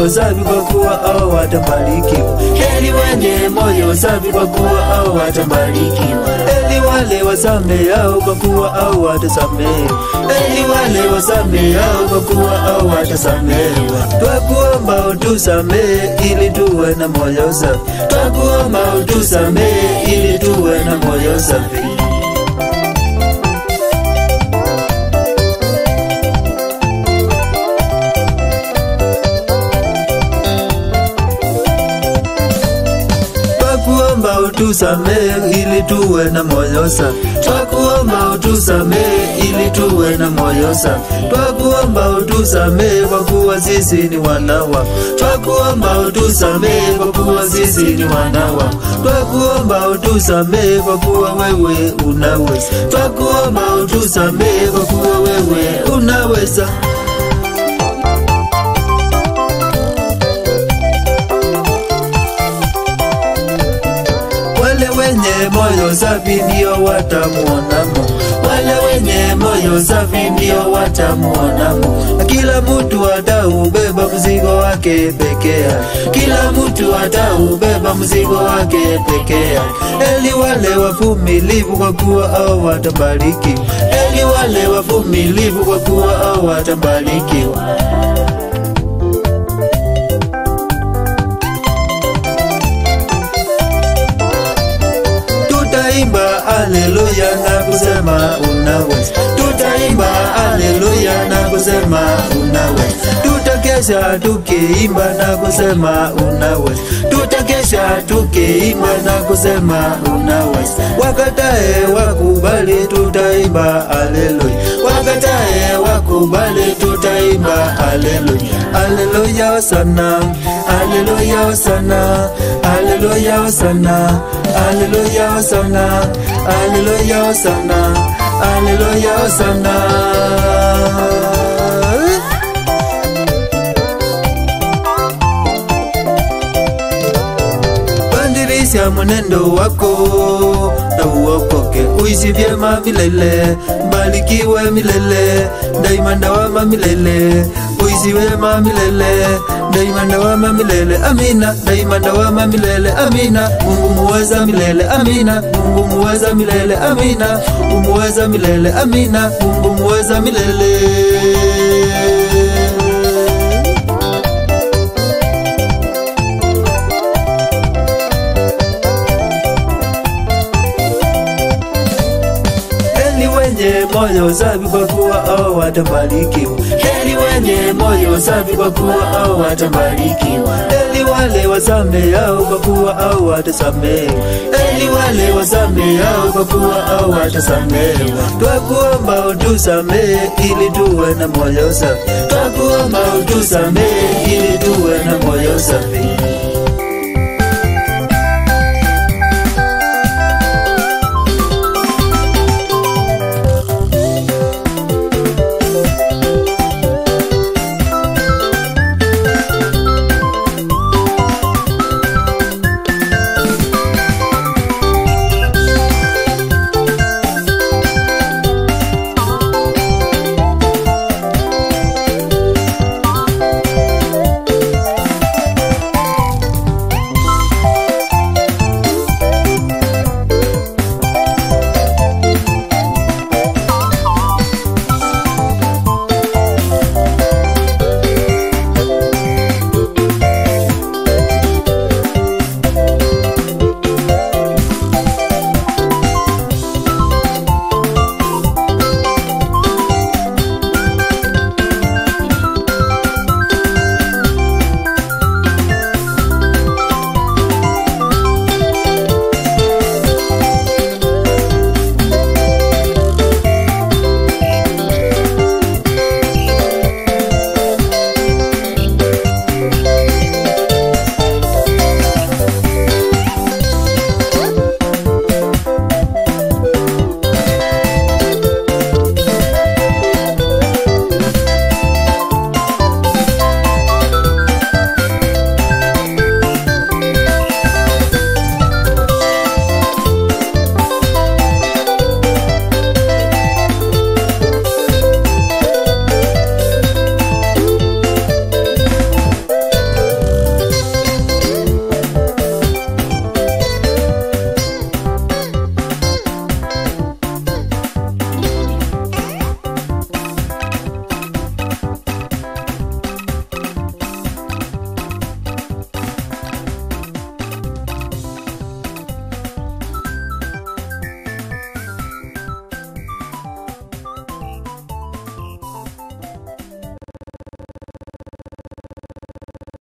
moyo safi kwa kuwa hao watabarikiwa. Heri wenye moyo safi kwa kuwa hao watabarikiwa. Heri wale wasameheao kwa kuwa hao watasamehewa. Heri wale wasameheao kwa kuwa hao watasamehewa. Twakuomba utusamehe ili tuwe na moyo safi. Twakuomba utusamehe ili tuwe na moyo safi. Twakuomba utusamehe ili tuwe na moyo safi. Twakuomba utusamehe ili tuwe na moyo safi. Twakuomba utusamehe kwa kuwa sisi ni wana wako. Twakuomba utusamehe kwa kuwa sisi ni wana wako. Twakuomba utusamehe kwa kuwa wewe unaweza. Twakuomba utusamehe kwa kuwa wewe unaweza. Wale wenye moyo safi ndio watamuona Mungu. Wale wenye moyo safi ndio watamuona Mungu. Kila mtu ataubeba mzigo wake peke yake. Kila mtu ataubeba mzigo wake peke yake. Heri wale wavumilivu kwa kuwa hao watabarikiwa. Heri wale wavumilivu kwa kuwa hao watabarikiwa. Tutaimba haleluya na kusema unaweza. Tutaimba haleluya na kusema unaweza. Tutakesha tukiimba na kusema unaweza. Tutakesha tukiimba na kusema unaweza. Wakatae wakubali tutaimba haleluya. Wakatae wakubali tutaimba haleluya. Haleluya sana. Haleluya sana. Haleluya sana. Haleluya sana. Haleluya sana. Haleluya sana. Bandirisha mwenendo wako na uokoke. Uishi vyema milele, barikiwe milele, daima dawama milele. Uishi wema milele, daima dawama milele. Amina, daima dawama milele. Amina, Mungu muweza milele. Amina, Mungu muweza milele. Amina, umuweza milele. Amina, Mungu muweza milele. Wenye moyo safi kwa kuwa hao watabarikiwa. Heri wenye moyo safi kwa kuwa hao watabarikiwa. Heri wale wasameheao kwa kuwa hao watasamehewa. Heri wale wasameheao kwa kuwa hao watasamehewa. Twakuomba utusamehe ili tuwe na moyo safi. Twakuomba utusamehe ili tuwe na